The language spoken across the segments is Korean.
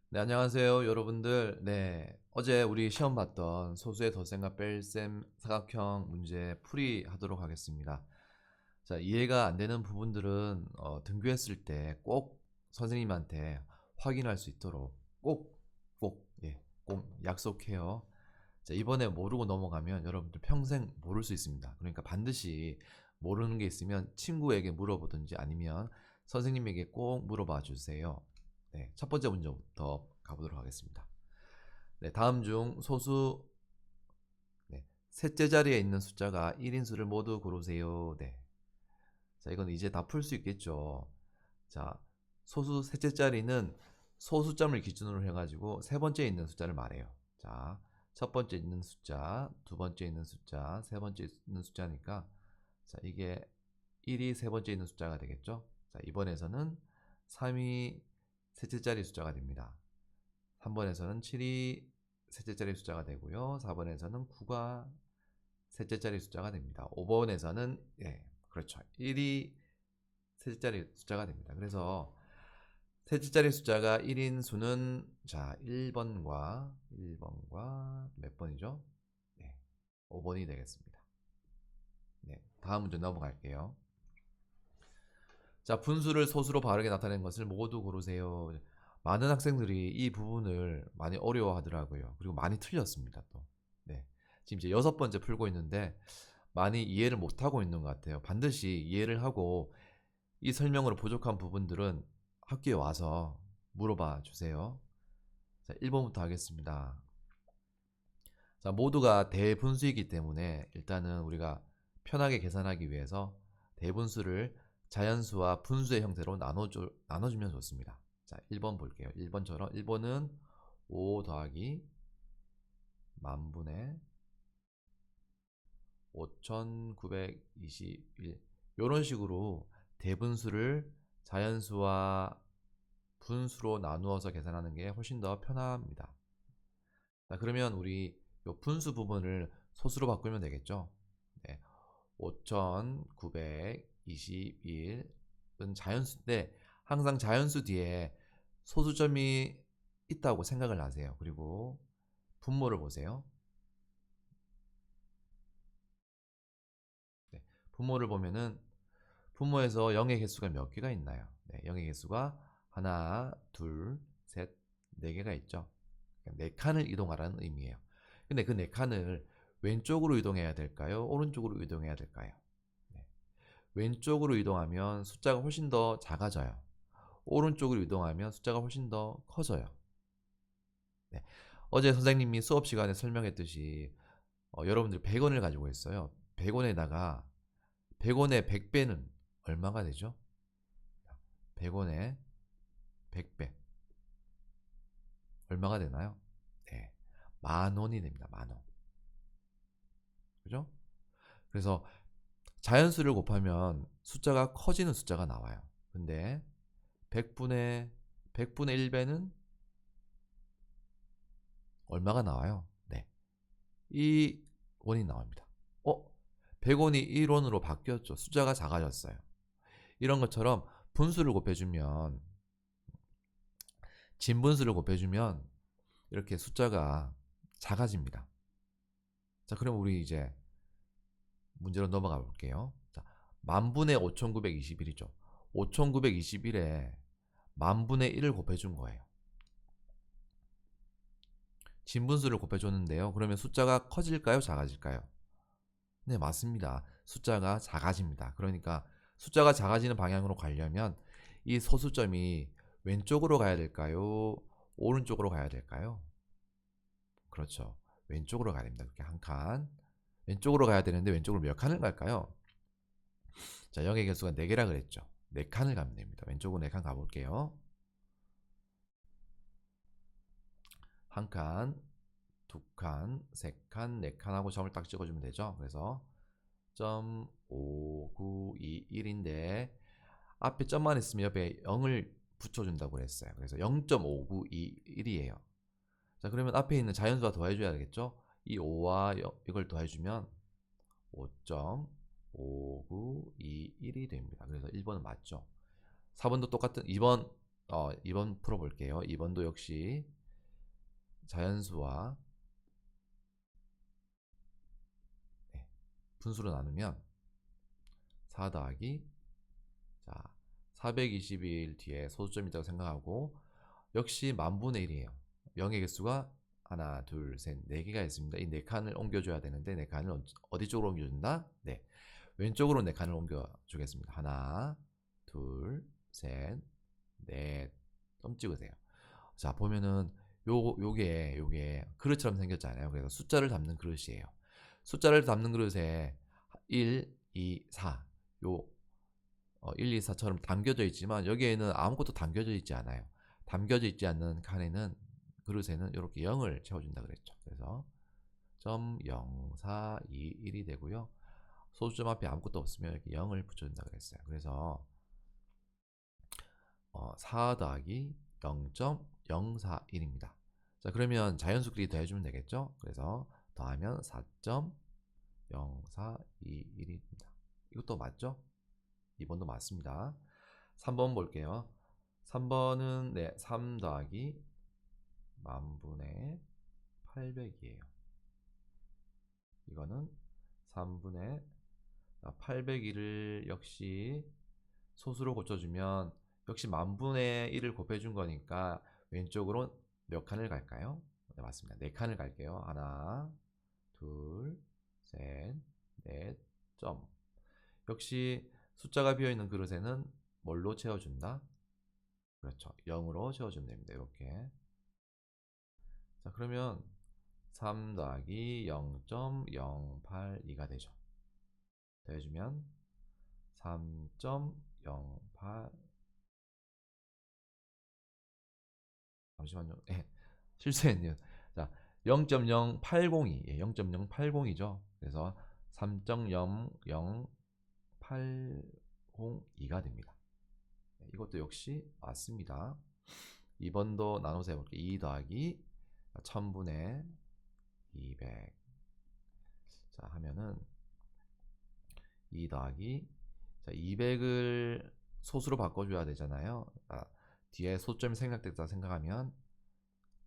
네, 안녕하세요, 여러분들. 네, 어제 우리 시험 봤던 소수의 덧셈과 뺄셈 사각형 문제 풀이 하도록 하겠습니다. 자, 이해가 안 되는 부분들은 등교했을 때 꼭 선생님한테 확인할 수 있도록 꼭 약속해요. 자, 이번에 모르고 넘어가면 여러분들 평생 모를 수 있습니다. 그러니까 반드시 모르는 게 있으면 친구에게 물어보든지 아니면 선생님에게 꼭 물어봐 주세요. 네, 첫 번째 문제부터 가보도록 하겠습니다. 네, 다음 중 소수 셋째 자리에 있는 숫자가 1인수를 모두 고르세요. 네. 자, 이건 이제 다 풀 수 있겠죠. 자, 소수 셋째 자리는 소수점을 기준으로 해가지고 세 번째 있는 숫자를 말해요. 자, 첫 번째 있는 숫자, 두 번째 있는 숫자, 세 번째 있는 숫자니까 자, 이게 1이 세 번째 있는 숫자가 되겠죠. 자, 이번에서는 3이 셋째 자리 숫자가 됩니다. 3번에서는 7이 셋째 자리 숫자가 되고요. 4번에서는 9가 셋째 자리 숫자가 됩니다. 5번에서는 그렇죠. 1이 셋째 자리 숫자가 됩니다. 그래서 셋째 자리 숫자가 1인 수는 자 1번과 몇 번이죠? 네, 5번이 되겠습니다. 네, 다음 문제 넘어갈게요. 자, 분수를 소수로 바르게 나타낸 것을 모두 고르세요. 많은 학생들이 이 부분을 많이 어려워하더라고요. 그리고 많이 틀렸습니다, 또. 네. 지금 이제 여섯 번째 풀고 있는데 많이 이해를 못하고 있는 것 같아요. 반드시 이해를 하고 이 설명으로 부족한 부분들은 학교에 와서 물어봐 주세요. 자, 1번부터 하겠습니다. 자, 모두가 대분수이기 때문에 일단은 우리가 편하게 계산하기 위해서 대분수를 자연수와 분수의 형태로 나눠주면 좋습니다. 자, 1번 볼게요. 1번처럼 1번은 5 더하기 만분의 5921 이런 식으로 대분수를 자연수와 분수로 나누어서 계산하는 게 훨씬 더 편합니다. 자, 그러면 우리 요 분수 부분을 소수로 바꾸면 되겠죠? 네. 5921은 자연수인데 항상 자연수 뒤에 소수점이 있다고 생각을 하세요. 그리고 분모를 보세요. 네. 분모를 보면은 분모에서 0의 개수가 몇 개가 있나요? 네, 0의 개수가 하나, 둘, 셋, 네 개가 있죠. 그러니까 네 칸을 이동하라는 의미예요. 근데 그 네 칸을 왼쪽으로 이동해야 될까요? 오른쪽으로 이동해야 될까요? 네. 왼쪽으로 이동하면 숫자가 훨씬 더 작아져요. 오른쪽으로 이동하면 숫자가 훨씬 더 커져요. 네. 어제 선생님이 수업 시간에 설명했듯이 여러분들 100원을 가지고 있어요. 100원에다가 100원의 100배는 얼마가 되죠? 100원에 100배 얼마가 되나요? 네. 만 원이 됩니다. 만 원. 그죠? 그래서 자연수를 곱하면 숫자가 커지는 숫자가 나와요. 근데 100분의 1배는 얼마가 나와요? 네. 이 원이 나옵니다. 100원이 1원으로 바뀌었죠. 숫자가 작아졌어요. 이런 것처럼 분수를 곱해주면 진분수를 곱해주면 이렇게 숫자가 작아집니다. 자, 그럼 우리 이제 문제로 넘어가 볼게요. 자, 만분의 5921이죠. 5921에 만분의 1을 곱해준 거예요. 진분수를 곱해줬는데요. 그러면 숫자가 커질까요? 작아질까요? 네, 맞습니다. 숫자가 작아집니다. 그러니까 숫자가 작아지는 방향으로 가려면 이 소수점이 왼쪽으로 가야 될까요? 오른쪽으로 가야 될까요? 그렇죠. 왼쪽으로 가야 됩니다. 그렇게 한 칸. 왼쪽으로 가야 되는데 왼쪽으로 몇 칸을 갈까요? 자, 0의 개수가 4개라 그랬죠. 4칸을 가면 됩니다. 왼쪽으로 4칸 가볼게요. 한 칸, 두 칸, 세 칸, 네 칸 하고 점을 딱 찍어주면 되죠. 그래서 점 5921인데 앞에 점만 있으면 옆에 0을 붙여준다고 그랬어요. 그래서 0.5921이에요. 자, 그러면 앞에 있는 자연수와 더해줘야 되겠죠? 이 5와 이걸 더해주면 5.5921이 됩니다. 그래서 1번은 맞죠. 4번도 똑같은 2번 2번 풀어볼게요. 2번도 역시 자연수와 분수로 나누면 4 더하기 자 422일 뒤에 소수점이 있다고 생각하고 역시 만분의 1이에요. 0의 개수가 하나, 둘, 셋, 4개가 있습니다. 이 4칸을 옮겨줘야 되는데 4칸을 어디 쪽으로 옮겨준다? 네, 왼쪽으로 4칸을 옮겨주겠습니다. 하나, 둘, 셋, 넷. 점 찍으세요. 자 보면은 요게 그릇처럼 생겼잖아요. 그래서 숫자를 담는 그릇이에요. 숫자를 담는 그릇에 1, 2, 4 요 1, 2, 4처럼 담겨져 있지만 여기에는 아무것도 담겨져 있지 않아요. 담겨져 있지 않는 칸에는 그릇에는 이렇게 0을 채워준다 그랬죠. 그래서 0.0421이 되고요. 소수점 앞에 아무것도 없으면 이렇게 0을 붙여준다 그랬어요. 그래서 4 더하기 0.041입니다. 자 그러면 자연수끼리 더해주면 되겠죠. 그래서 더하면 4.0421입니다. 이것도 맞죠? 2번도 맞습니다. 3번 볼게요. 3번은 3 더하기 만분의 800이에요. 이거는 3분의 801을 역시 소수로 고쳐주면 역시 만분의 1을 곱해준 거니까 왼쪽으로 몇 칸을 갈까요? 네, 맞습니다. 4칸을 갈게요. 하나, 둘, 셋, 넷, 점. 역시 숫자가 비어있는 그릇에는 뭘로 채워준다? 그렇죠. 0으로 채워주면 됩니다. 이렇게. 자, 그러면 3 더하기 0.082가 되죠. 더해주면 3.08 잠시만요. 실수했네요. 자, 0.0802 0.080이죠. 그래서 3.00802가 됩니다. 이것도 역시 맞습니다. 2번도 나눠서 해볼게요. 2 더하기 1000분의 200 자 하면은 2 더하기 자 200을 소수로 바꿔줘야 되잖아요. 뒤에 소점이 생략됐다 생각하면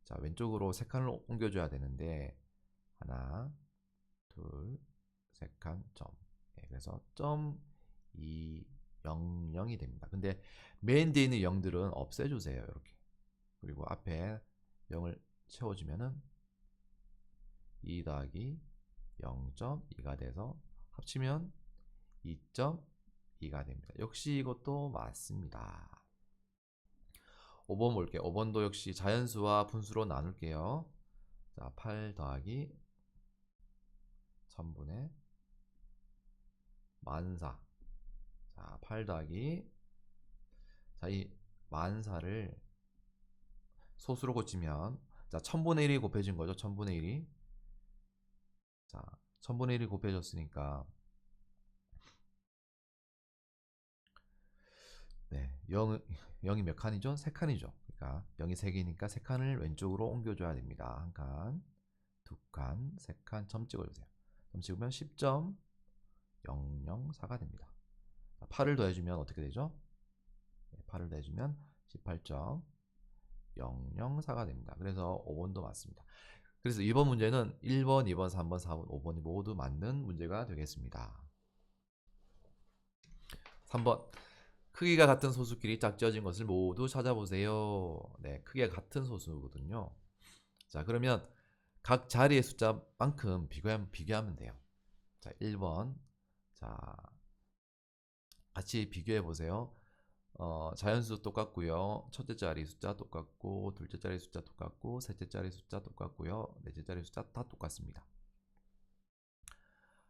자 왼쪽으로 3칸을 옮겨줘야 되는데 하나 둘 3칸 점 그래서 점 200이 됩니다. 근데 메인 뒤에 있는 0들은 없애주세요. 이렇게 그리고 앞에 0을 채워주면은 2 더하기 0.2가 돼서 합치면 2.2가 됩니다. 역시 이것도 맞습니다. 5번 볼게요. 5번도 역시 자연수와 분수로 나눌게요. 자, 8 더하기 1000분의 14. 자, 8 더하기 자, 이 14를 소수로 고치면 자, 1000분의 1이 곱해진 거죠. 1000분의 1이 자, 1000분의 1이 곱해졌으니까 네, 0이 몇 칸이죠? 3칸이죠. 그러니까 0이 3개니까 3칸을 왼쪽으로 옮겨줘야 됩니다. 한 칸, 두 칸, 3칸 점 찍어주세요. 점 찍으면 10.004가 됩니다. 8을 더해주면 어떻게 되죠? 8을 더해주면 18.004가 됩니다. 그래서 5번도 맞습니다. 그래서 이번 문제는 1번, 2번, 3번, 4번, 5번이 모두 맞는 문제가 되겠습니다. 3번 크기가 같은 소수끼리 짝지어진 것을 모두 찾아보세요. 네, 크기가 같은 소수거든요. 자, 그러면 각 자리의 숫자만큼 비교하면 돼요. 자, 1번. 자, 같이 비교해 보세요. 자연수 똑같고요. 첫째 자리 숫자 똑같고, 둘째 자리 숫자 똑같고, 셋째 자리 숫자 똑같고요. 넷째 자리 숫자 다 똑같습니다.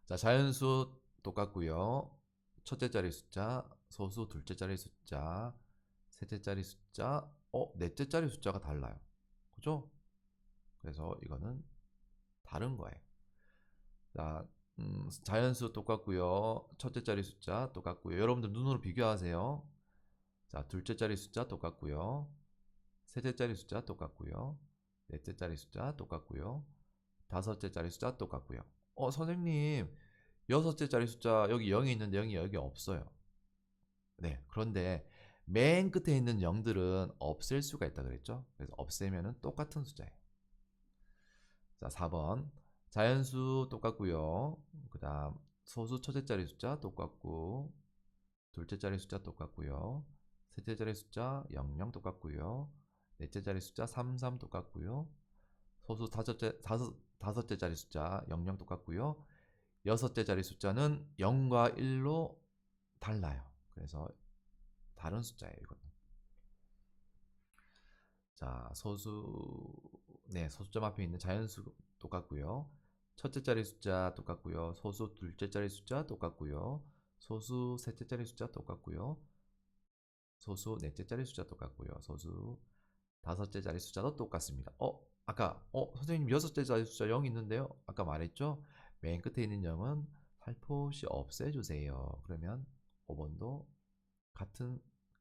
자, 자연수 똑같고요. 첫째 자리 숫자, 소수 둘째 자리 숫자, 셋째 자리 숫자, 넷째 자리 숫자가 달라요. 그죠? 그래서 이거는 다른 거예요. 자, 자연수 똑같고요. 첫째 자리 숫자 똑같고요. 여러분들 눈으로 비교하세요. 자, 둘째 자리 숫자 똑같고요. 셋째 자리 숫자 똑같고요. 넷째 자리 숫자 똑같고요. 다섯째 자리 숫자 똑같고요. 선생님, 여섯째 자리 숫자 여기 0이 있는데 0이 여기 없어요. 네, 그런데 맨 끝에 있는 0들은 없앨 수가 있다 그랬죠. 그래서 없애면은 똑같은 숫자예요. 자, 4번. 자연수 똑같고요. 그 다음 소수 첫째 자리 숫자 똑같고, 둘째 자리 숫자 똑같고요. 셋째 자리 숫자 00 똑같고요. 넷째 자리 숫자 33 똑같고요. 소수 다섯째 자리 숫자 00 똑같고요. 여섯째 자리 숫자는 0과 1로 달라요. 그래서 다른 숫자예요, 이거는. 자, 소수점 앞에 있는 자연수 똑같고요. 첫째 자리 숫자 똑같고요. 소수 둘째 자리 숫자 똑같고요. 소수 셋째 자리 숫자 똑같고요. 소수 넷째 자리 숫자 똑같고요. 소수 다섯째 자리 숫자도 똑같습니다. 아까 선생님 여섯째 자리 숫자 0 있는데요. 아까 말했죠? 맨 끝에 있는 0은 살포시 없애주세요. 그러면 5번도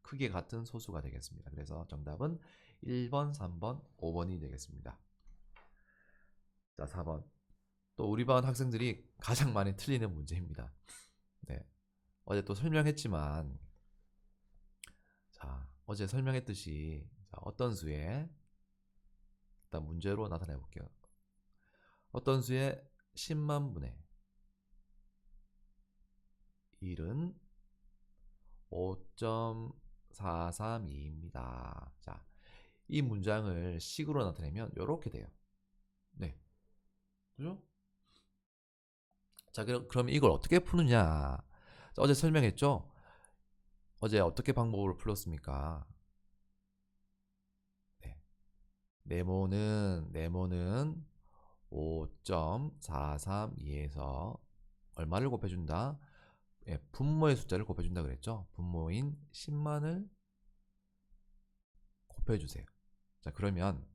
크게 같은 소수가 되겠습니다. 그래서 정답은 1번, 3번, 5번이 되겠습니다. 자, 4번. 또 우리 반 학생들이 가장 많이 틀리는 문제입니다. 네. 어제 또 설명했지만, 자, 어제 설명했듯이 어떤 수에 일단 문제로 나타내 볼게요. 어떤 수의 10만 분의 1은 5.432입니다. 자, 이 문장을 식으로 나타내면 이렇게 돼요. 네. 그죠? 자, 그럼 이걸 어떻게 푸느냐? 어제 설명했죠? 어제 어떻게 방법으로 풀었습니까? 네. 네모는 5.432에서 얼마를 곱해준다? 예, 분모의 숫자를 곱해준다 그랬죠? 분모인 10만을 곱해주세요. 자, 그러면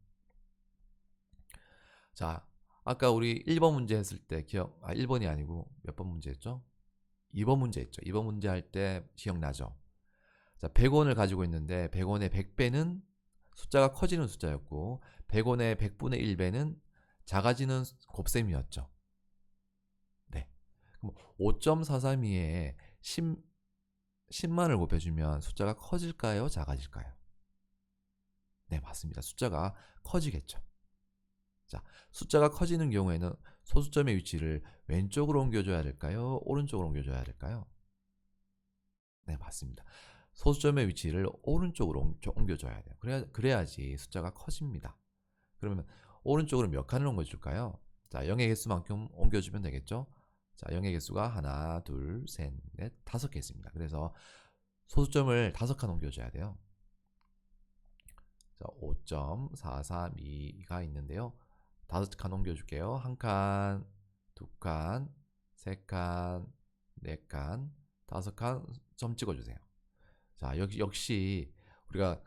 자, 아까 우리 1번 문제 했을 때 1번이 아니고 몇 번 문제 했죠? 2번 문제 했죠. 2번 문제 할 때 기억나죠? 자, 100원을 가지고 있는데 100원의 100배는 숫자가 커지는 숫자였고 100원의 100분의 1배는 작아지는 곱셈이었죠. 네. 그럼 5.432에 10만을 곱해주면 숫자가 커질까요? 작아질까요? 네, 맞습니다. 숫자가 커지겠죠. 자, 숫자가 커지는 경우에는 소수점의 위치를 왼쪽으로 옮겨줘야 될까요? 오른쪽으로 옮겨줘야 될까요? 네, 맞습니다. 소수점의 위치를 오른쪽으로 옮겨줘야 돼요. 그래야지 숫자가 커집니다. 그러면 오른쪽으로 몇 칸을 옮겨줄까요? 자, 0의 개수만큼 옮겨주면 되겠죠? 자, 0의 개수가 하나, 둘, 셋, 넷, 5개 있습니다. 그래서 소수점을 5칸 옮겨줘야 돼요. 자, 5.432가 있는데요. 5칸 옮겨줄게요. 1칸, 2칸, 3칸, 4칸, 5칸 점 찍어주세요. 자, 역시 우리가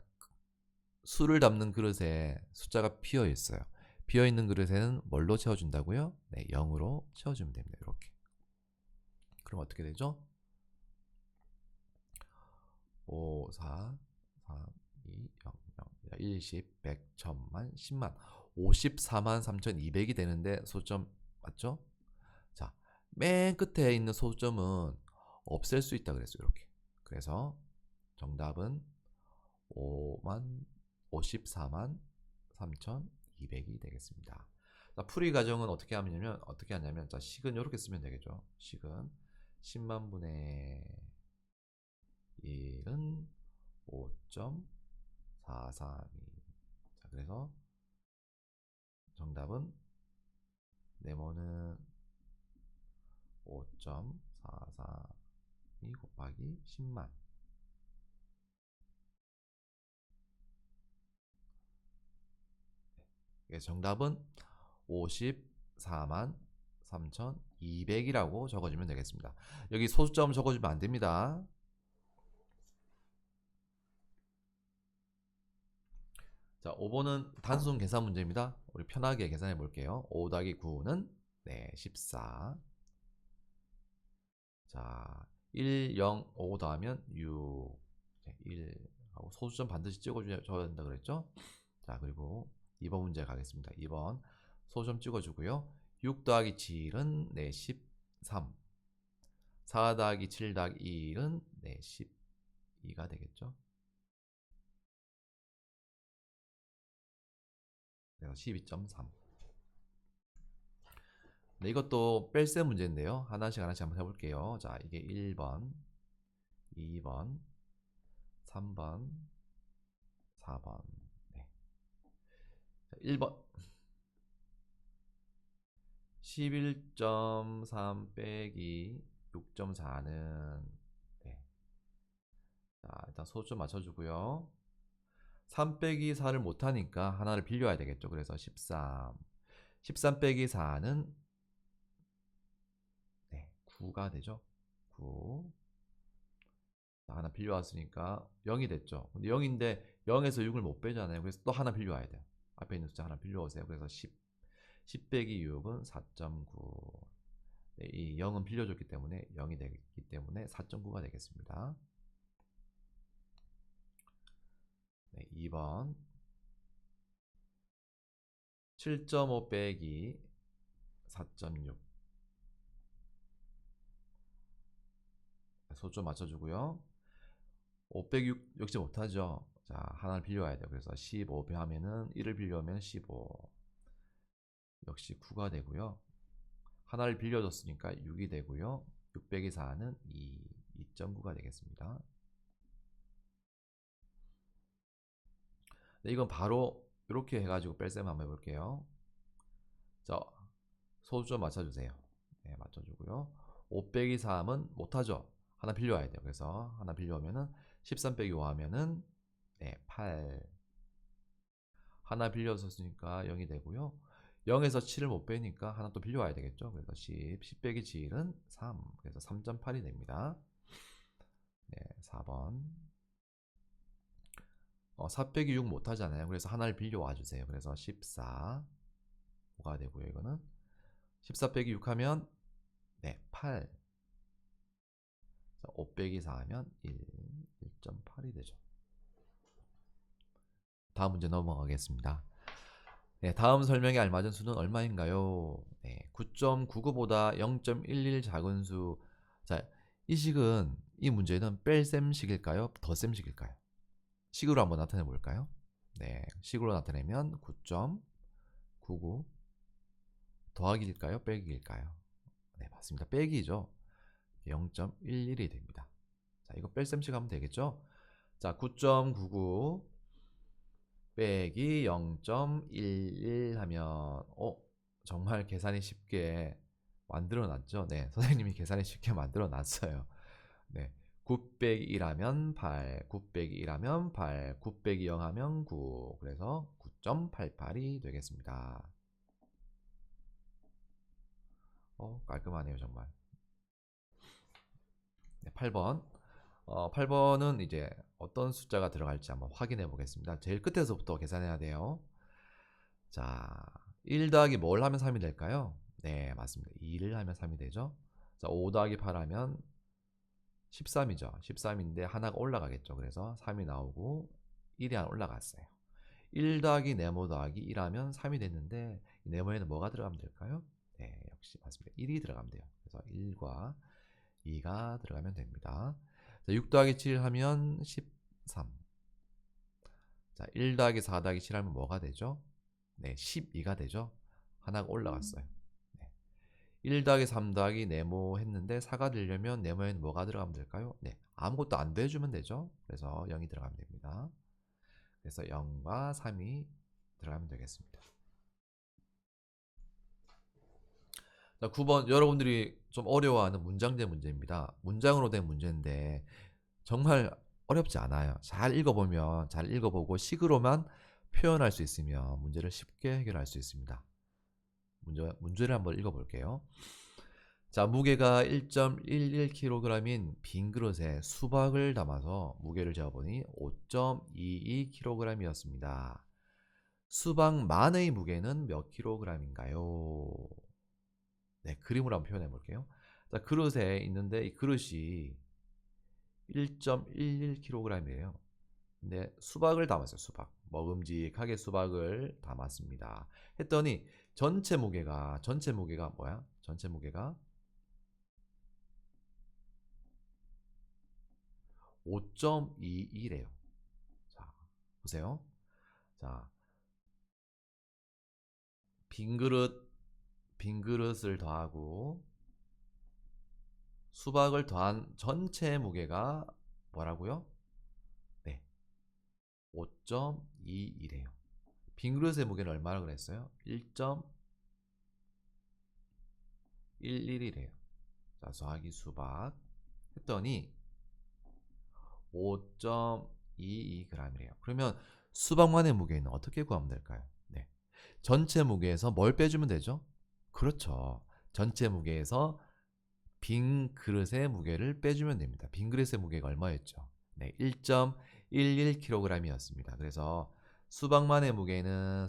수를 담는 그릇에 숫자가 비어 있어요. 비어 있는 그릇에는 뭘로 채워준다고요? 네, 0으로 채워주면 됩니다. 이렇게. 그럼 어떻게 되죠? 5, 4, 3, 2, 0, 0, 1, 10, 100, 1000만, 10만, 54만 3200이 되는데 소수점 맞죠? 자, 맨 끝에 있는 소수점은 없앨 수 있다 그랬어요. 이렇게. 그래서 정답은 54만 3200이 되겠습니다. 자, 풀이 과정은 어떻게 하냐면 자, 식은 이렇게 쓰면 되겠죠. 식은 10만 분의 1은 5.432. 자, 그래서 정답은 네모는 5.432 곱하기 10만. 정답은 54만 3200이라고 적어주면 되겠습니다. 여기 소수점 적어주면 안 됩니다. 자, 5번은 단순 계산 문제입니다. 우리 편하게 계산해 볼게요. 5 더하기 9는 14. 자, 1, 0, 5 더하면 6. 1 하고 소수점 반드시 찍어줘야 된다 그랬죠? 자, 그리고 2번 문제 가겠습니다. 2번 소수점 찍어주고요. 6 더하기 7은 13. 4 더하기 7 더하기 1은 12가 되겠죠? 그래서 12.3. 네, 이것도 뺄셈 문제인데요. 하나씩 한번 해볼게요. 자, 이게 1번, 2번, 3번, 4번. 네. 자, 1번. 11.3 빼기 6.4는 네. 자, 일단 소수 좀 맞춰주고요. 3 빼기 4를 못하니까 하나를 빌려야 되겠죠. 그래서 13. 13 빼기 4는 네, 9가 되죠. 9. 자, 하나 빌려왔으니까 0이 됐죠. 근데 0인데 0에서 6을 못 빼잖아요. 그래서 또 하나 빌려와야 돼요. 앞에 있는 숫자 하나 빌려오세요. 그래서 10 빼기 6은 4.9. 네, 이 0은 빌려줬기 때문에 0이 되기 때문에 4.9가 되겠습니다. 네, 2번 7.5 빼기 4.6. 소점 맞춰주고요. 5 빼기 6 역시 못하죠. 자, 하나를 빌려와야 돼요. 그래서 15 하면은 1을 빌려오면 15. 역시 9가 되고요. 하나를 빌려줬으니까 6이 되고요. 6 빼기 4는 2.9가 되겠습니다. 네, 이건 바로 이렇게 해가지고 뺄셈 한번 해볼게요. 자, 소수점 맞춰주세요. 네, 맞춰주고요. 5 빼기 3은 못하죠. 하나 빌려와야 돼요. 그래서 하나 빌려오면은 13 빼기 5 하면은 네, 8. 하나 빌려줬으니까 0이 되고요. 0에서 7을 못 빼니까 하나 또 빌려와야 되겠죠. 그래서 10 빼기 7은 3. 그래서 3.8이 됩니다. 네, 4번. 4 빼기 6 못하잖아요. 그래서 하나를 빌려와 주세요. 그래서 14. 5가 되고요. 이거는 14 빼기 6 하면 네, 8. 5 빼기 4 하면 1.8이 되죠. 다음 문제 넘어가겠습니다. 네, 다음 설명에 알맞은 수는 얼마인가요? 네, 9.99보다 0.11 작은 수. 자, 이 식은 이 문제는 뺄셈식일까요? 덧셈식일까요? 식으로 한번 나타내 볼까요? 네, 식으로 나타내면 9.99 더하기일까요? 빼기일까요? 네, 맞습니다. 빼기죠. 0.11이 됩니다. 자, 이거 뺄셈식 하면 되겠죠? 자, 9.99 빼기 0.11 하면 정말 계산이 쉽게 만들어 놨죠. 네, 선생님이 계산이 쉽게 만들어 놨어요. 네, 9 빼기 1 하면 8, 9 빼기 1 하면 8, 9 빼기 0 하면 9. 그래서 9.88이 되겠습니다. 깔끔하네요, 정말. 네, 8번. 8번은 이제 어떤 숫자가 들어갈지 한번 확인해 보겠습니다. 제일 끝에서부터 계산해야 돼요. 자, 1 더하기 뭘 하면 3이 될까요? 네, 맞습니다. 2를 하면 3이 되죠. 자, 5 더하기 8 하면 13이죠. 13인데 하나가 올라가겠죠. 그래서 3이 나오고 1이 하나 올라갔어요. 1 더하기 네모 더하기 1 하면 3이 됐는데 이 네모에는 뭐가 들어가면 될까요? 네, 역시 맞습니다. 1이 들어가면 돼요. 그래서 1과 2가 들어가면 됩니다. 자, 6 더하기 7 하면 13. 자, 1 더하기 4 더하기 7 하면 뭐가 되죠? 네, 12가 되죠. 하나가 올라갔어요. 네. 1 더하기 3 더하기 네모 했는데 4가 되려면 네모에는 뭐가 들어가면 될까요? 네, 아무것도 안 더해주면 되죠. 그래서 0이 들어가면 됩니다. 그래서 0과 3이 들어가면 되겠습니다. 자, 9번 여러분들이 좀 어려워하는 문장제 문제입니다. 문장으로 된 문제인데 정말 어렵지 않아요. 잘 읽어보면 잘 읽어보고 식으로만 표현할 수 있으면 문제를 쉽게 해결할 수 있습니다. 문제를 한번 읽어볼게요. 자, 무게가 1.11kg인 빈 그릇에 수박을 담아서 무게를 재어보니 5.22kg이었습니다. 수박만의 무게는 몇 킬로그램인가요? 네, 그림으로 한번 표현해 볼게요. 자, 그릇에 있는데 이 그릇이 1.11kg이에요. 근데 수박을 담았어요. 수박. 먹음직하게 수박을 담았습니다. 했더니 전체 무게가 뭐야? 전체 무게가 5.22래요. 자, 보세요. 자, 빈 그릇을 더하고 수박을 더한 전체 무게가 뭐라고요? 네, 5.21이래요. 빈 그릇의 무게는 얼마나 그랬어요? 1.11이래요. 자, 더하기 수박 했더니 5.22g이래요. 그러면 수박만의 무게는 어떻게 구하면 될까요? 네. 전체 무게에서 뭘 빼주면 되죠? 그렇죠. 전체 무게에서 빈 그릇의 무게를 빼주면 됩니다. 빈 그릇의 무게가 얼마였죠? 네, 1.11kg이었습니다. 그래서 수박만의 무게는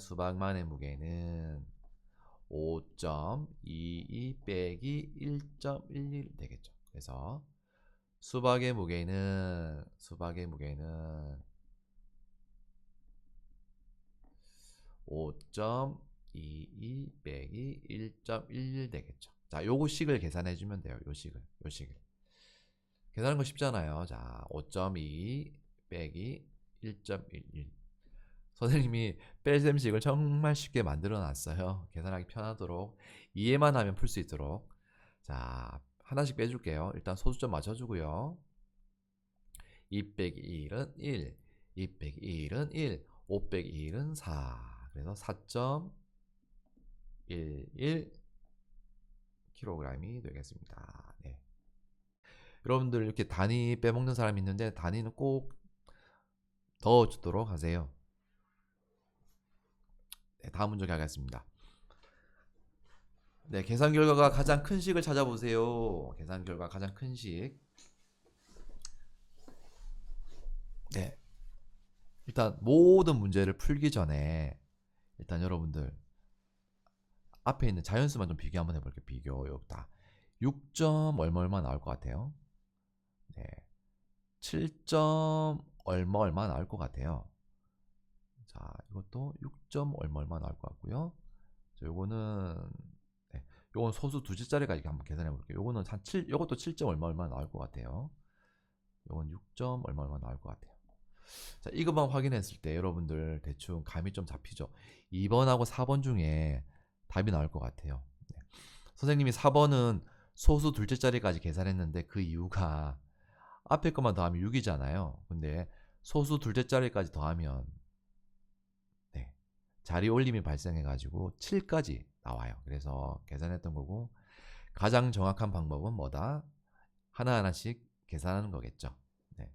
5.22 빼기 1.11 되겠죠. 그래서 수박의 무게는 5.22 빼기 1.11 되겠죠. 자, 요거 식을 계산해 주면 돼요. 요 식을. 계산하는 거 쉽잖아요. 자, 5.2 빼기 1.11. 선생님이 뺄셈식을 정말 쉽게 만들어 놨어요. 계산하기 편하도록. 이해만 하면 풀 수 있도록. 자, 하나씩 빼줄게요. 일단 소수점 맞춰주고요. 2 빼기 1은 1, 2 빼기 1은 1, 5 빼기 1은 4. 그래서 4.11kg이 되겠습니다. 네. 여러분들 이렇게 단위 빼먹는 사람이 있는데 단위는 꼭 넣어주도록 하세요. 네, 다음 문제 가겠습니다. 네, 계산 결과가 가장 큰 식을 찾아보세요. 계산 결과 가장 큰 식. 네, 일단 모든 문제를 풀기 전에 일단 여러분들 앞에 있는 자연수만 좀 비교 한번 해볼게요. 비교 여기다 6점 얼마 나올 것 같아요. 네, 7점 얼마 나올 것 같아요. 자, 이것도 6점 얼마 나올 것 같고요. 자, 요건 소수 두 자리까지 한번 계산해 볼게요. 요거는 요것도 7점 얼마 나올 것 같아요. 요건 6점 얼마 나올 것 같아요. 자, 이것만 확인했을 때 여러분들 대충 감이 좀 잡히죠. 2번하고 4번 중에 답이 나올 것 같아요. 네. 선생님이 4번은 소수 둘째 자리까지 계산했는데 그 이유가 앞에 것만 더하면 6이잖아요. 근데 소수 둘째 자리까지 더하면 네, 자리 올림이 발생해가지고 7까지 나와요. 그래서 계산했던 거고 가장 정확한 방법은 뭐다? 하나하나씩 계산하는 거겠죠. 네.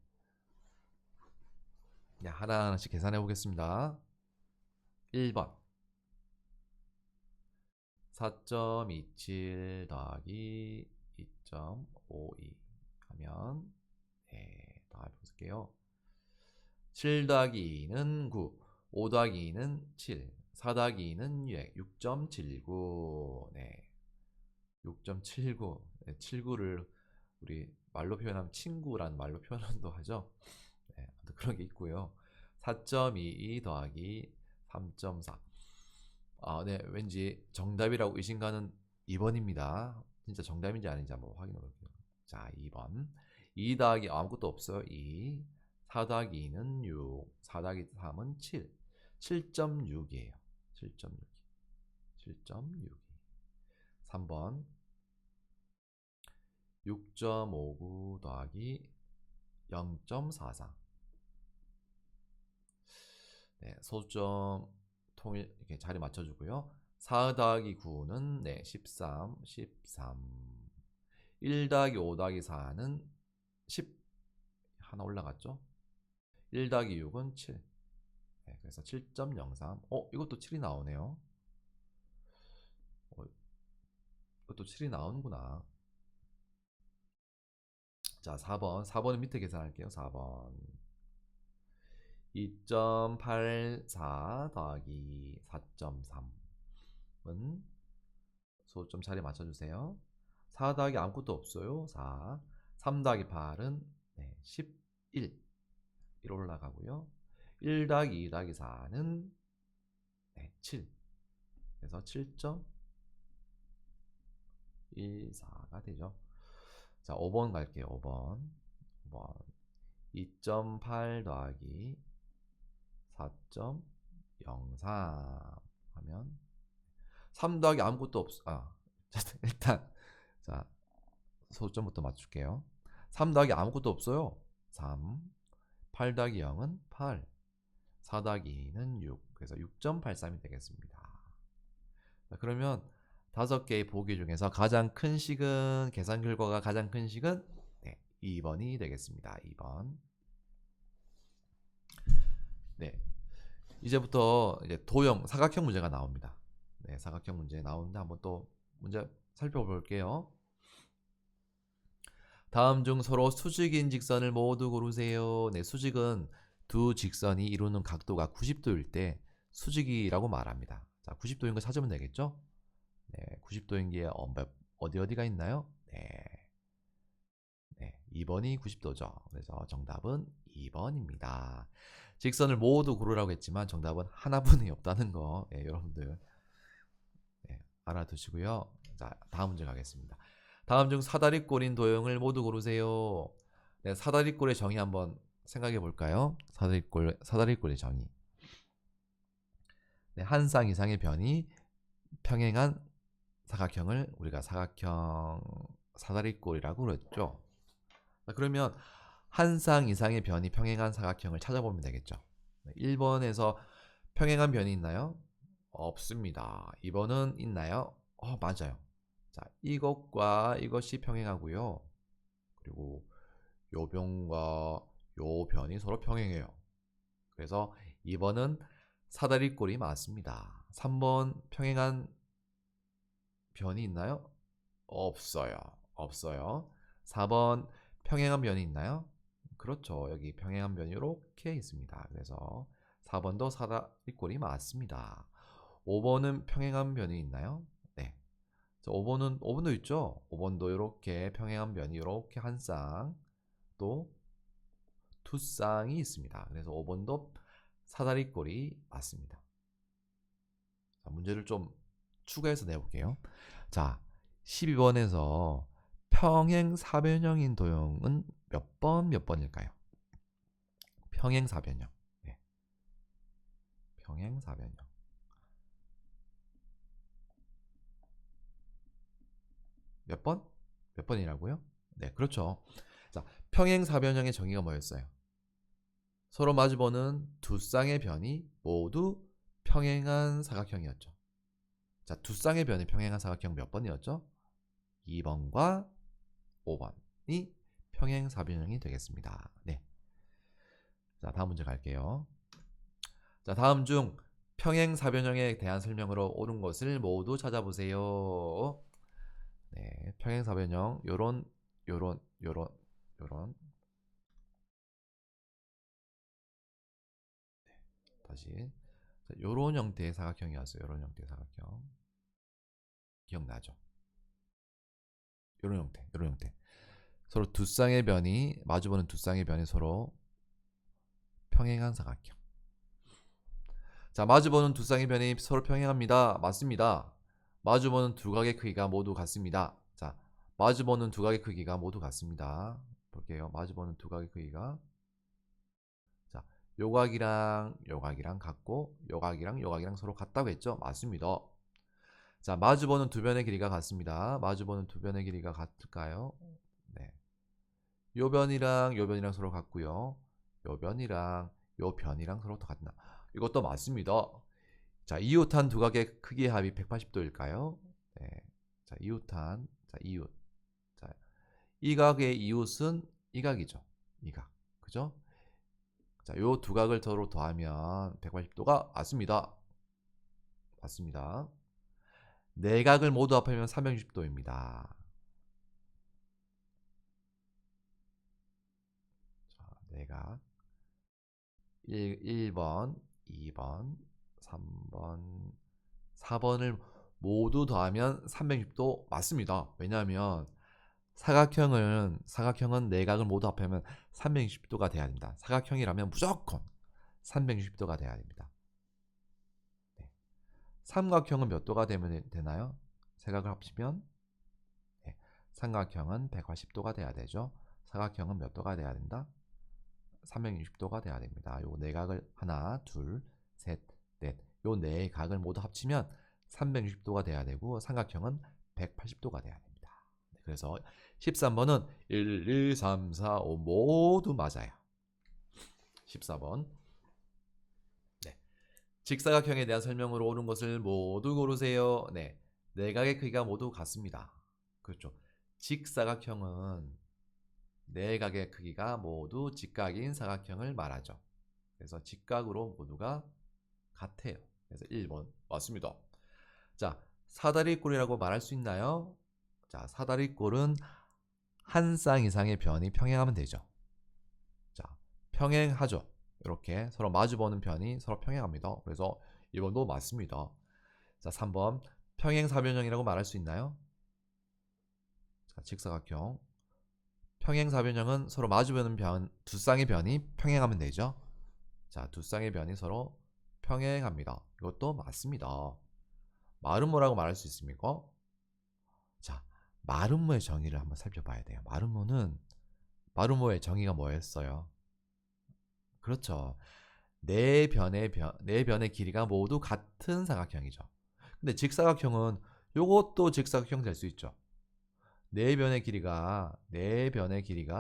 네, 하나하나씩 계산해 보겠습니다. 1번 4.27 더하기 2.52 하면 더 해볼게요. 7 더하기 2는 9, 5 더하기 2는 7, 4 더하기 2는 6.79. 네, 6.79. 네, 79를 우리 말로 표현하면 친구란 말로 표현도 하죠. 네, 그런 게 있고요. 4.22 더하기 3.4. 아, 네, 왠지 정답이라고 의심가는 2번입니다. 진짜 정답인지 아닌지 한번 확인해 볼게요. 자, 2번. 2 더하기 아무것도 없어요. 2. 4 더하기 2는 6. 4 더하기 3은 7. 7.6이에요. 7.6. 7.6. 3번. 6.59 더하기 0.44. 네, 소수점 통일 이렇게 자리 맞춰주고요. 4 더하기 9는 네, 13. 1 더하기 5 더하기 4는 10. 하나 올라갔죠? 1 더하기 6은 7. 네, 그래서 7.03. 이것도 7이 나오네요. 이것도 7이 나오는구나. 자, 4번. 4번은 밑에 계산할게요. 4번. 2.84 더하기 4.3은 소점 자리 맞춰주세요. 4 더하기 아무것도 없어요. 4. 3 더하기 8은 11. 1 올라가고요. 1 더하기 2 더하기 4는 7. 그래서 7.14가 되죠. 자, 5번 갈게요. 5번. 2.8 더하기 4.03 하면 3 더하기 아무것도 일단 자 소점부터 맞출게요. 3 더하기 아무것도 없어요. 3. 8 더하기 0은 8. 4 더하기 2는 6. 그래서 6.83이 되겠습니다. 자, 그러면 5개의 보기 중에서 가장 큰 식은, 계산 결과가 가장 큰 식은 2번이 되겠습니다. 2번. 네. 이제부터 이제 도형, 사각형 문제가 나옵니다. 네, 사각형 문제 나오는데 한번 또 문제 살펴볼게요. 다음 중 서로 수직인 직선을 모두 고르세요. 네, 수직은 두 직선이 이루는 각도가 90도일 때 수직이라고 말합니다. 자, 90도인 거 찾으면 되겠죠? 네, 90도인 게 어디가 있나요? 네. 네, 2번이 90도죠. 그래서 정답은 2번입니다. 직선을 모두 고르라고 했지만 정답은 하나뿐이 없다는 거 여러분들 알아두시고요. 자, 다음 문제 가겠습니다. 다음 중 사다리꼴인 도형을 모두 고르세요. 네, 사다리꼴의 정의 한번 생각해 볼까요? 사다리꼴의 정의. 네, 한 쌍 이상의 변이 평행한 사각형을 우리가 사다리꼴이라고 그랬죠. 그러면 한 쌍 이상의 변이 평행한 사각형을 찾아보면 되겠죠. 1번에서 평행한 변이 있나요? 없습니다. 2번은 있나요? 맞아요. 자, 이것과 이것이 평행하고요. 그리고 요 변과 요 변이 서로 평행해요. 그래서 2번은 사다리꼴이 맞습니다. 3번 평행한 변이 있나요? 없어요. 없어요. 4번 평행한 변이 있나요? 그렇죠. 여기 평행한 변이 이렇게 있습니다. 그래서 4번도 사다리꼴이 맞습니다. 5번은 평행한 변이 있나요? 네. 5번도 있죠. 5번도 이렇게 평행한 변이 이렇게 한 쌍, 또 두 쌍이 있습니다. 그래서 5번도 사다리꼴이 맞습니다. 자, 문제를 좀 추가해서 내볼게요. 자, 12번에서 평행사변형인 도형은 몇 번일까요? 평행사변형. 네. 평행사변형. 몇 번? 몇 번이라고요? 네, 그렇죠. 자, 평행사변형의 정의가 뭐였어요? 서로 마주보는 두 쌍의 변이 모두 평행한 사각형이었죠. 자, 두 쌍의 변이 평행한 사각형 몇 번이었죠? 2번과 5번이 평행사변형이 되겠습니다. 네. 자, 다음 문제 갈게요. 자, 다음 중 평행사변형에 대한 설명으로 옳은 것을 모두 찾아보세요. 네, 평행사변형 요런 다시 자, 요런 형태의 사각형이었어요. 요런 형태의 사각형 기억나죠? 요런 형태 서로 두 쌍의 변이 마주보는 두 쌍의 변이 서로 평행한 사각형. 자, 마주보는 두 쌍의 변이 서로 평행합니다. 맞습니다. 마주보는 두 각의 크기가 모두 같습니다. 자, 마주보는 두 각의 크기가 모두 같습니다. 볼게요. 마주보는 두 각의 크기가 자, 요각이랑 같고 요각이랑 서로 같다고 했죠? 맞습니다. 자, 마주보는 두 변의 길이가 같습니다. 마주보는 두 변의 길이가 같을까요? 네. 요 변이랑 서로 같고요. 요 변이랑 서로 같나? 이것도 맞습니다. 자, 이웃한 두 각의 크기의 합이 180도일까요? 네. 자, 이웃. 자, 이 각의 이웃은 이 각이죠. 이 각. 그죠? 자, 요 두 각을 서로 더하면 180도가 맞습니다. 맞습니다. 네 각을 모두 합하면 360도입니다. 자, 네 각. 1번, 2번, 3번, 4번을 모두 더하면 360도 맞습니다. 왜냐하면 사각형은 내각을 모두 합하면 360도가 돼야 된다. 사각형이라면 무조건 360도가 돼야 됩니다. 네. 삼각형은 몇 도가 되면 되나요? 세 각을 합치면 네. 삼각형은 180도가 돼야 되죠. 사각형은 몇 도가 돼야 된다? 360도가 돼야 됩니다. 요 네 각을 하나, 둘, 셋, 넷. 요 네 각을 모두 합치면 360도가 돼야 되고 삼각형은 180도가 돼야 됩니다. 그래서 13번은 1, 2, 3, 4, 5 모두 맞아요. 14번. 네. 직사각형에 대한 설명으로 옳은 것을 모두 고르세요. 네. 내각의 크기가 모두 같습니다. 그렇죠. 직사각형은 내각의 크기가 모두 직각인 사각형을 말하죠. 그래서 직각으로 모두가 같아요. 그래서 1번 맞습니다. 자, 사다리꼴이라고 말할 수 있나요? 자, 사다리꼴은 한 쌍 이상의 변이 평행하면 되죠. 자, 평행하죠. 이렇게 서로 마주보는 변이 서로 평행합니다. 그래서 2번도 맞습니다. 자, 3번 평행사변형이라고 말할 수 있나요? 자, 직사각형 평행사변형은 서로 마주보는 두 쌍의 변이 평행하면 되죠. 자, 두 쌍의 변이 서로 평행합니다. 이것도 맞습니다. 마름모라고 말할 수 있습니까? 자, 마름모의 정의를 한번 살펴봐야 돼요. 마름모의 정의가 뭐였어요? 그렇죠. 네 변의 길이가 모두 같은 사각형이죠. 근데 직사각형은 요것도 직사각형 될 수 있죠. 네 변의 길이가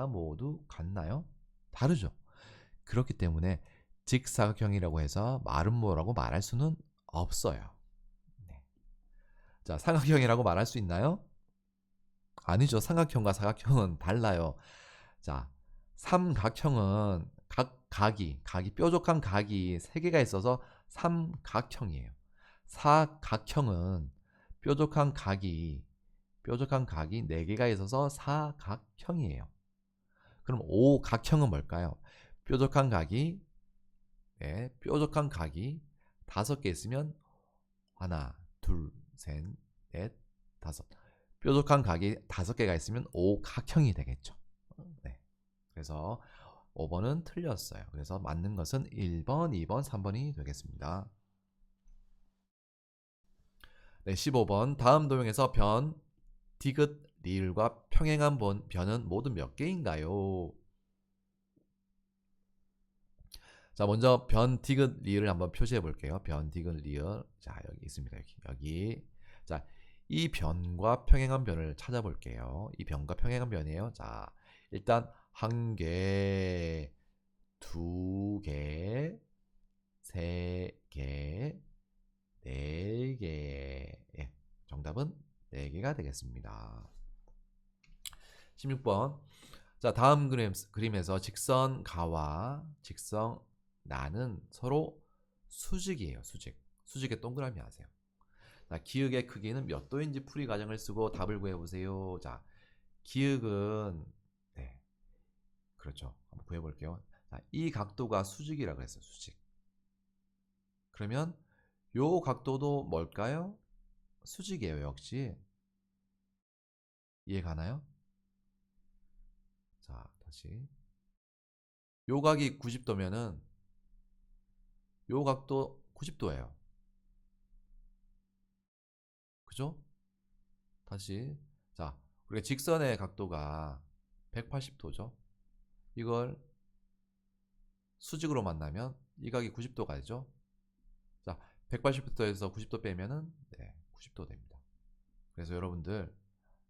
모두 같나요? 다르죠. 그렇기 때문에 직사각형이라고 해서 마름모라고 말할 수는 없어요. 네. 자, 삼각형이라고 말할 수 있나요? 아니죠. 삼각형과 사각형은 달라요. 자, 삼각형은 각이 뾰족한 각이 3개가 있어서 삼각형이에요. 사각형은 뾰족한 각이 4개가 있어서 사각형이에요. 그럼 오각형은 뭘까요? 뾰족한 각이 뾰족한 각이 5개 있으면 하나, 둘, 셋, 넷, 다섯. 뾰족한 각이 5개가 있으면 오각형이 되겠죠. 네. 그래서 5번은 틀렸어요. 그래서 맞는 것은 1번, 2번, 3번이 되겠습니다. 네, 15번. 다음 도형에서 변, 디귿, 리을과 평행한 변은 모두 몇 개인가요? 자, 먼저 변, 디귿, 리을을 한번 표시해 볼게요. 변, 디귿, 리을. 자, 여기 있습니다. 여기. 자, 이 변과 평행한 변을 찾아볼게요. 이 변과 평행한 변이에요. 자, 일단 한 개, 두 개, 세 개, 네 개. 예, 정답은 4개가 되겠습니다. 16번. 자, 다음 그림에서 직선 가와 직선 나는 서로 수직이에요. 수직의 동그라미 하세요. 자, 기역의 크기는 몇 도인지 풀이 과정을 쓰고 답을 구해보세요. 자, 기역은 네, 그렇죠. 한번 구해볼게요. 자, 이 각도가 수직이라고 했어요. 수직. 그러면 요 각도도 뭘까요? 수직이에요. 역시. 이해 가나요? 자, 다시. 요 각이 90도면은 요 각도 90도예요. 그죠? 다시. 자, 우리가 직선의 각도가 180도죠. 이걸 수직으로 만나면 이 각이 90도가 되죠. 자, 180도에서 90도 빼면은 네, 90도 됩니다. 그래서 여러분들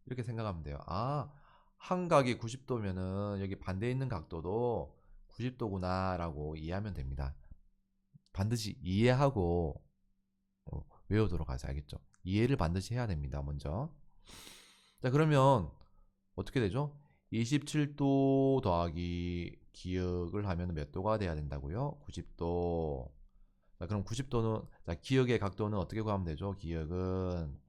이렇게 생각하면 돼요. 아, 한 각이 90도면은 여기 반대에 있는 각도도 90도구나라고 이해하면 됩니다. 반드시 이해하고 외우도록 하세요. 알겠죠? 이해를 반드시 해야 됩니다. 먼저. 자, 그러면 어떻게 되죠? 27도 더하기 기역을 하면 몇 도가 돼야 된다고요? 90도. 자, 그럼 90도는 자, 기역의 각도는 어떻게 구하면 되죠? 기역은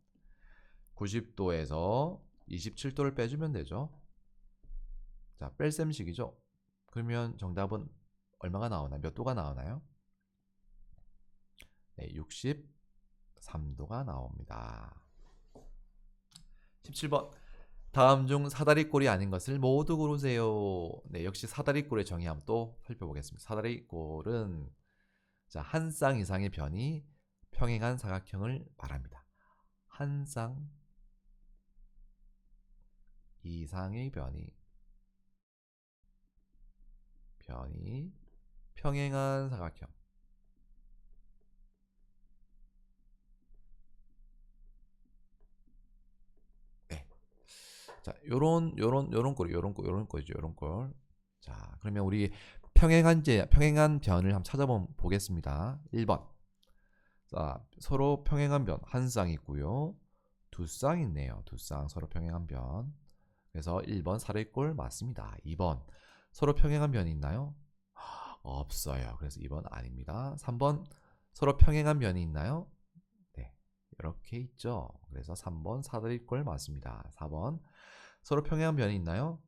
90도에서 27도를 빼주면 되죠. 자, 뺄셈식이죠. 그러면 정답은 얼마가 나오나요? 몇 도가 나오나요? 네, 63도가 나옵니다. 17번. 다음 중 사다리꼴이 아닌 것을 모두 고르세요. 네, 역시 사다리꼴의 정의 한번 또 살펴보겠습니다. 사다리꼴은 자, 한 쌍 이상의 변이 평행한 사각형을 말합니다. 한 쌍 이상의 변이 평행한 사각형. 자, 요런 거죠. 요런 걸. 자, 그러면 우리 평행한 변을 한번 보겠습니다. 1번. 자, 서로 평행한 변 한 쌍 있고요. 두 쌍 있네요. 두 쌍 서로 평행한 변. 그래서 1번 사례꼴 맞습니다. 2번 서로 평행한 변이 있나요? 없어요. 그래서 2번 아닙니다. 3번 서로 평행한 변이 있나요? 네. 이렇게 있죠. 그래서 3번 사다리꼴 맞습니다. 4번 서로 평행한 변이 있나요?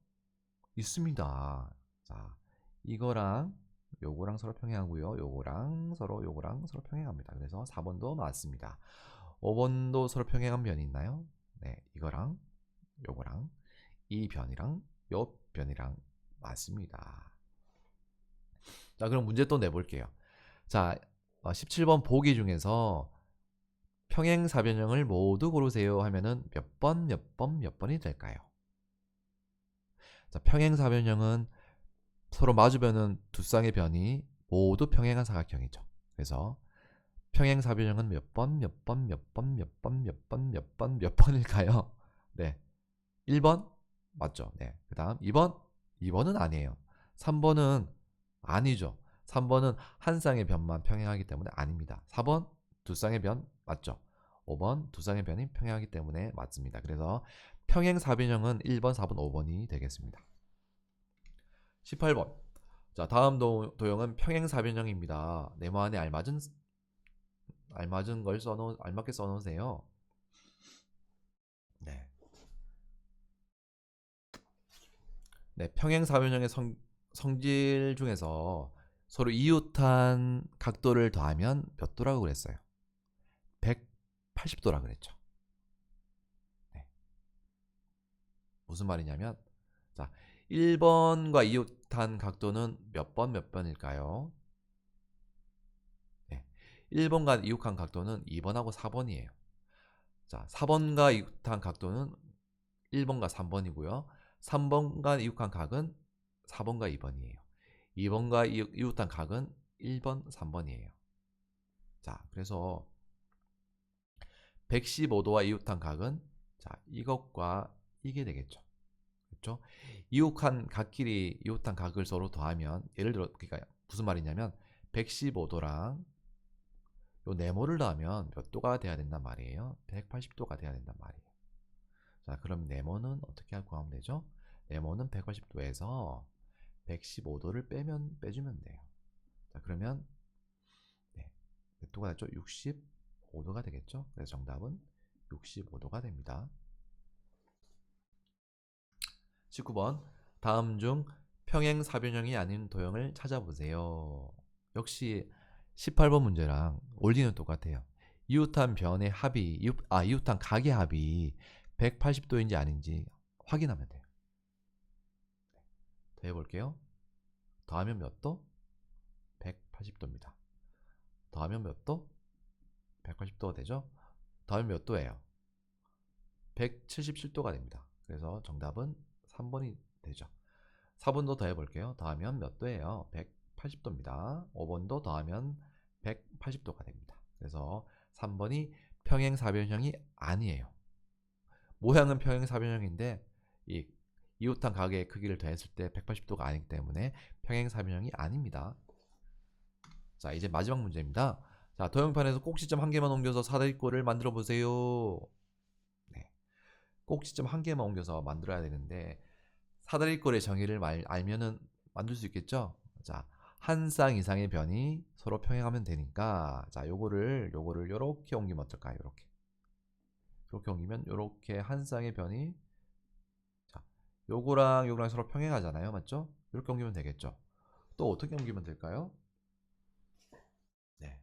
있습니다. 자, 이거랑 요거랑 서로 평행하고요. 요거랑 서로 평행합니다. 그래서 4번도 맞습니다. 5번도 서로 평행한 변이 있나요? 네, 이거랑 요거랑 이 변이랑 요 변이랑 맞습니다. 자, 그럼 문제 또 내볼게요. 자, 17번 보기 중에서 평행사변형을 모두 고르세요 하면은 몇 번이 될까요? 자, 평행사변형은 서로 마주보는 두 쌍의 변이 모두 평행한 사각형이죠. 그래서 평행사변형은 몇 번일까요? 네. 1번 맞죠? 네. 그다음 2번은 아니에요. 3번은 아니죠. 3번은 한 쌍의 변만 평행하기 때문에 아닙니다. 4번 두 쌍의 변 맞죠? 5번 두 쌍의 변이 평행하기 때문에 맞습니다. 그래서 평행사변형은 1번, 4번, 5번이 되겠습니다. 18번. 자, 다음 도형은 평행사변형입니다. 네모 안에 알맞은 걸 알맞게 써놓으세요. 네. 네, 평행사변형의 성질 중에서 서로 이웃한 각도를 더하면 몇 도라고 그랬어요? 180도라 그랬죠. 네. 무슨 말이냐면, 자, 1번과 이웃한 각도는 몇 번일까요? 네. 1번과 이웃한 각도는 2번하고 4번이에요. 자, 4번과 이웃한 각도는 1번과 3번이고요. 3번과 이웃한 각은 4번과 2번이에요. 2번과 이웃한 각은 1번, 3번이에요. 자, 그래서 115도와 이웃한 각은 자, 이것과 이게 되겠죠. 그렇죠? 이웃한 각을 서로 더하면 예를 들어 그러니까 무슨 말이냐면 115도랑 요 네모를 더하면 몇 도가 돼야 된단 말이에요? 180도가 돼야 된단 말이에요. 자, 그럼 네모는 어떻게 구하면 되죠? 네모는 180도에서 115도를 빼주면 돼요. 자, 그러면 네, 몇 도가 됐죠? 65도가 되겠죠? 그래서 정답은 65도가 됩니다. 19번. 다음 중 평행사변형이 아닌 도형을 찾아보세요. 역시 18번 문제랑 원리는 똑같아요. 이웃한 각의 합이 180도인지 아닌지 확인하면 돼요. 더 해볼게요. 더하면 몇 도? 180도입니다. 더하면 몇 도? 180도가 되죠? 더하면 몇 도예요? 177도가 됩니다. 그래서 정답은 3번이 되죠. 4번도 더해볼게요. 더하면 몇 도예요? 180도입니다. 5번도 더하면 180도가 됩니다. 그래서 3번이 평행사변형이 아니에요. 모양은 평행사변형인데 이 이웃한 각의 크기를 더했을 때 180도가 아니기 때문에 평행사변형이 아닙니다. 자, 이제 마지막 문제입니다. 자, 도형판에서 꼭지점 한 개만 옮겨서 사다리꼴을 만들어 보세요. 네. 꼭지점 한 개만 옮겨서 만들어야 되는데 사다리꼴의 정의를 알면은 만들 수 있겠죠? 자, 한 쌍 이상의 변이 서로 평행하면 되니까 자, 요거를 요렇게 옮기면 어떨까요? 요렇게 옮기면 요렇게 한 쌍의 변이 자, 요거랑 서로 평행하잖아요. 맞죠? 이렇게 옮기면 되겠죠? 또 어떻게 옮기면 될까요? 네.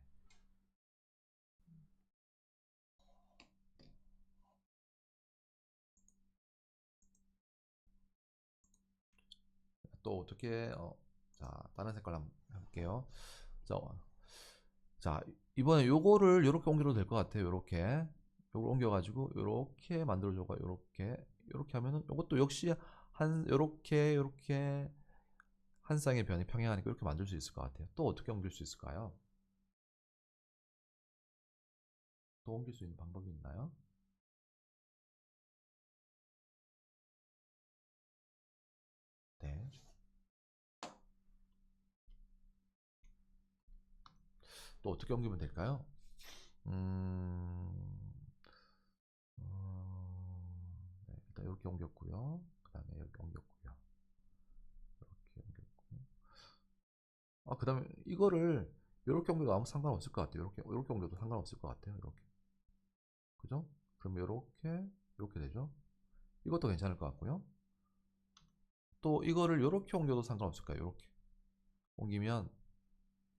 또 어떻게 자, 다른 색깔 한번 해볼게요. 자, 자, 이번에 요거를 요렇게 옮겨도 될 것 같아요. 요렇게 요걸 옮겨가지고 요렇게 만들어줘가 요렇게 하면은 요것도 역시 요렇게 한 쌍의 변이 평행하니까 이렇게 만들 수 있을 것 같아요. 또 어떻게 옮길 수 있을까요? 또 옮길 수 있는 방법이 있나요? 또 어떻게 옮기면 될까요? 네, 일단 이렇게 옮겼고요. 그 다음에 여기 옮겼고요. 이렇게 옮겼고. 그 다음에 이거를 이렇게 옮겨도 아무 상관없을 것 같아요. 이렇게 옮겨도 상관없을 것 같아요. 이렇게. 그죠? 그럼 이렇게 되죠? 이것도 괜찮을 것 같고요. 또 이거를 이렇게 옮겨도 상관없을까요? 이렇게 옮기면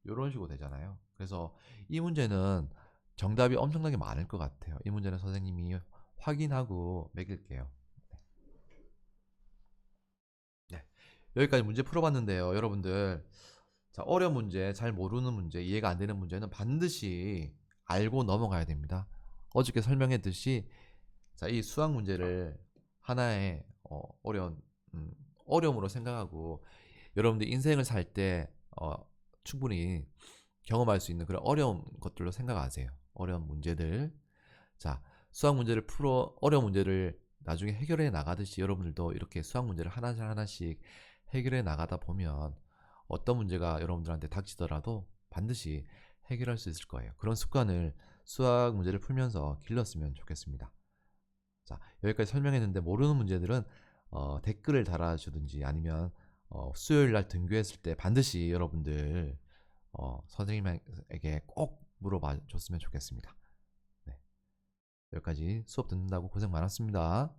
이런 식으로 되잖아요. 그래서 이 문제는 정답이 엄청나게 많을 것 같아요. 이 문제는 선생님이 확인하고 매길게요. 네. 여기까지 문제 풀어봤는데요. 여러분들, 자, 어려운 문제, 잘 모르는 문제, 이해가 안 되는 문제는 반드시 알고 넘어가야 됩니다. 어저께 설명했듯이, 자, 이 수학 문제를 하나의 어려운 어려움으로 생각하고 여러분들 인생을 살 때 충분히 경험할 수 있는 그런 어려운 것들로 생각하세요. 어려운 문제들. 자, 수학 문제를 어려운 문제를 나중에 해결해 나가듯이 여러분들도 이렇게 수학 문제를 하나씩 하나씩 해결해 나가다 보면 어떤 문제가 여러분들한테 닥치더라도 반드시 해결할 수 있을 거예요. 그런 습관을 수학 문제를 풀면서 길렀으면 좋겠습니다. 자, 여기까지 설명했는데 모르는 문제들은 댓글을 달아주든지 아니면 수요일 날 등교했을 때 반드시 여러분들 선생님에게 꼭 물어봐 줬으면 좋겠습니다. 네, 여기까지 수업 듣는다고 고생 많았습니다.